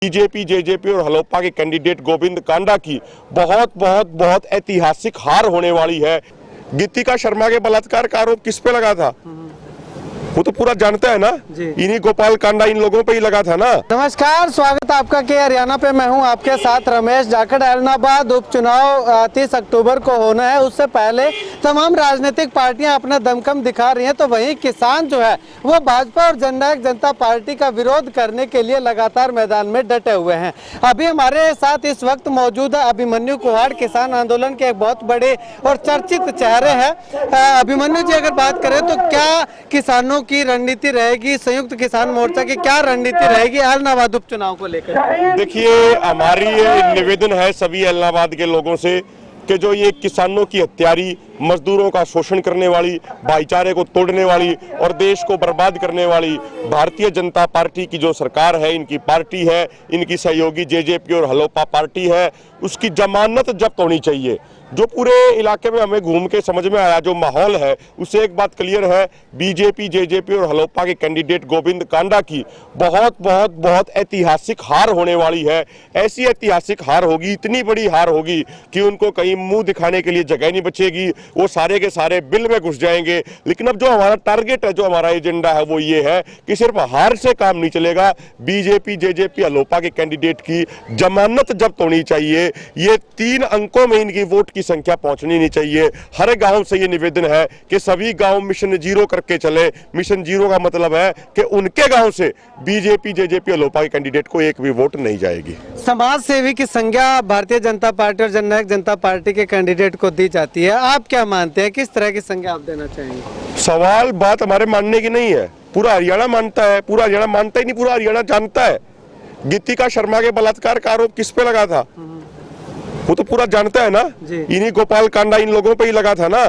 BJP, JJP और हलोपा के candidate Govind Kanda की बहुत ऐतिहासिक हार होने वाली है। गीतिका शर्मा के बलात्कार का आरोप किस पे लगा था? वो तो पूरा जानता है ना, इन्हीं गोपाल कांडा इन लोगों पे ही लगा था ना। नमस्कार, स्वागत आपका के हरियाणा पे। मैं हूं आपके साथ रमेश जाखड़। ऐलनाबाद उपचुनाव 30 अक्टूबर को होना है, उससे पहले तमाम राजनीतिक पार्टियां अपना दमखम दिखा रही हैं, तो वहीं किसान जो है वो भाजपा और जननायक जनता पार्टी का विरोध करने के लिए लगातार मैदान में डटे हुए हैं। अभी हमारे साथ इस वक्त मौजूद है अभिमन्यु कुहाड़, किसान आंदोलन के एक बहुत बड़े और चर्चित चेहरे हैं। अभिमन्यु जी, अगर बात करें तो क्या किसानों की रणनीति रहेगी, संयुक्त किसान मोर्चा की क्या रणनीति रहेगी ऐलनाबाद उपचुनाव को लेकर? देखिए, हमारी ये निवेदन है सभी ऐलनाबाद के लोगों से कि जो ये किसानों की हत्यारी, मजदूरों का शोषण करने वाली, भाईचारे को तोड़ने वाली और देश को बर्बाद करने वाली भारतीय जनता पार्टी की जो सरकार है, इनकी पार्टी है, इनकी सहयोगी जेजेपी और हलोपा पार्टी है, उसकी जमानत जब्त होनी चाहिए। जो पूरे इलाके में हमें घूम के समझ में आया जो माहौल है, उससे एक बात क्लियर है, बीजेपी, जेजेपी और हलोपा के कैंडिडेट गोविंद कांडा की बहुत ऐतिहासिक हार होने वाली है। ऐसी ऐतिहासिक हार होगी, इतनी बड़ी हार होगी कि उनको कहीं मुंह दिखाने के लिए जगह नहीं बचेगी, वो सारे के सारे बिल में घुस जाएंगे। लेकिन अब जो हमारा टारगेट है, जो हमारा एजेंडा है, वो ये है कि सिर्फ हार से काम नहीं चलेगा। बीजेपी, जेजेपी, हलोपा के कैंडिडेट की जमानत जब्त होनी चाहिए। ये 3 अंकों में इनकी वोट की संख्या पहुंचनी नहीं चाहिए। हर गांव से ये निवेदन है कि सभी गांव मिशन जीरो करके चले। मिशन जीरो का मतलब है कि उनके गांव से बीजेपी, जेजेपी, हलोपा के कैंडिडेट को एक भी वोट नहीं जाएगी। समाज सेवी की संज्ञा भारतीय जनता पार्टी और जननायक जनता पार्टी के कैंडिडेट को दी जाती है, आप क्या मानते हैं, किस तरह की संज्ञा आप देना चाहेंगे? सवाल बात हमारे मानने की नहीं है, पूरा हरियाणा मानता है। पूरा हरियाणा मानता ही नहीं, पूरा हरियाणा जानता है। गीतिका शर्मा के बलात्कार का आरोप किस पे लगा था? वो तो पूरा जानता है ना, इन्हीं गोपाल कांडा इन लोगों पे ही लगा था ना,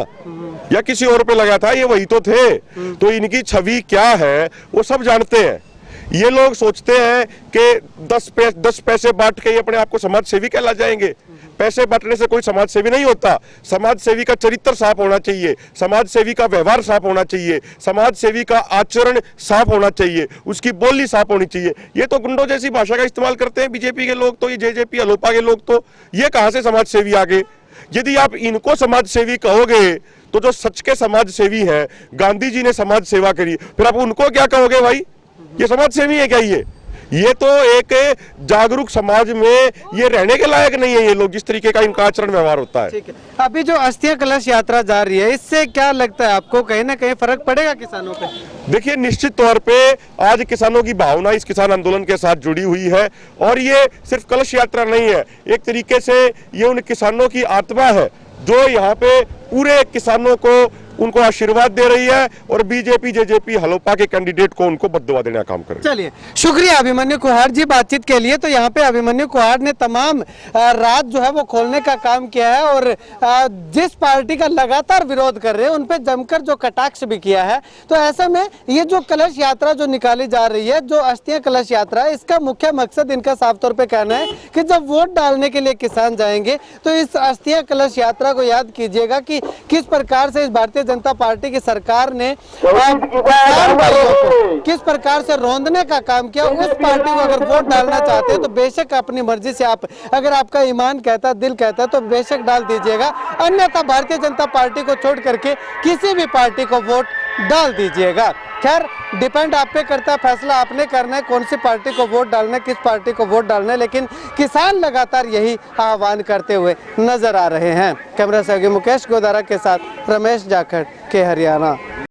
या किसी और पे लगा था? ये वही तो थे। तो इनकी छवि क्या है वो सब जानते हैं। ये लोग सोचते हैं कि 10 पैसे बांट के अपने आप को समाज सेवी कहला जाएंगे। पैसे बांटने से कोई समाज सेवी नहीं होता। समाज सेवी का चरित्र साफ होना चाहिए, समाज सेवी का व्यवहार साफ होना चाहिए, समाज सेवी का आचरण साफ होना चाहिए, उसकी बोली साफ होनी चाहिए। ये तो गुंडों जैसी भाषा का इस्तेमाल करते हैं बीजेपी के लोग, तो ये जेजेपी, हलोपा के लोग, तो ये कहां से समाज सेवी आ गए? यदि आप इनको समाज सेवी कहोगे तो जो सच के समाज सेवी हैं, गांधी जी ने समाज सेवा करी, फिर आप उनको क्या कहोगे? भाई ये समाज सेवी है क्या? ये तो एक जागरूक समाज में ये रहने के लायक नहीं है। ये लोग जिस तरीके का इनका आचरण व्यवहार होता है। ठीक है, अभी जो अस्थियां कलश यात्रा जा रही है, इससे क्या लगता है आपको, कहीं ना कहीं फर्क पड़ेगा किसानों पे? देखिए, निश्चित तौर पे आज किसानों की भावना इस किसान आंदोलन के साथ जुड़ी हुई है और ये सिर्फ कलश यात्रा नहीं है, एक तरीके से ये उन किसानों की आत्मा है जो यहाँ पे पूरे किसानों को उनको आशीर्वाद दे रही है और बीजेपी, जेजेपी, हलोपा के कैंडिडेट को उनको बददुआ देने का काम कर रही है। चलिए, शुक्रिया अभिमन्यु कुहाड़ जी बातचीत के लिए। तो यहाँ पे अभिमन्यु कुहाड़ ने तमाम राज जो है वो खोलने का काम किया है और जिस पार्टी का लगातार विरोध कर रहे हैं उन पे जमकर जो कटाक्ष भी किया है। तो ऐसे में ये जो कलश यात्रा जो निकाली जा रही है, जो अस्थियां कलश यात्रा, इसका मुख्य मकसद इनका साफ तौर पे कहना है कि जब वोट डालने के लिए किसान जाएंगे तो इस अस्थियां कलश यात्रा को याद कीजिएगा कि किस प्रकार से इस भारतीय जनता पार्टी की सरकार ने किस प्रकार से रौंदने का काम किया। उस पार्टी को अगर वोट डालना चाहते हैं तो बेशक अपनी मर्जी से आप, अगर आपका ईमान कहता है, दिल कहता है, तो बेशक डाल दीजिएगा, अन्यथा भारतीय जनता पार्टी को छोड़ करके किसी भी पार्टी को वोट डाल दीजिएगा। खैर, डिपेंड आप पे करता है, फैसला आपने करना है कौन सी पार्टी को वोट डालना है, किस पार्टी को वोट डालना है, लेकिन किसान लगातार यही आह्वान करते हुए नजर आ रहे हैं। कैमरा सहयोगी मुकेश गोदारा के साथ रमेश जाखड़ के हरियाणा।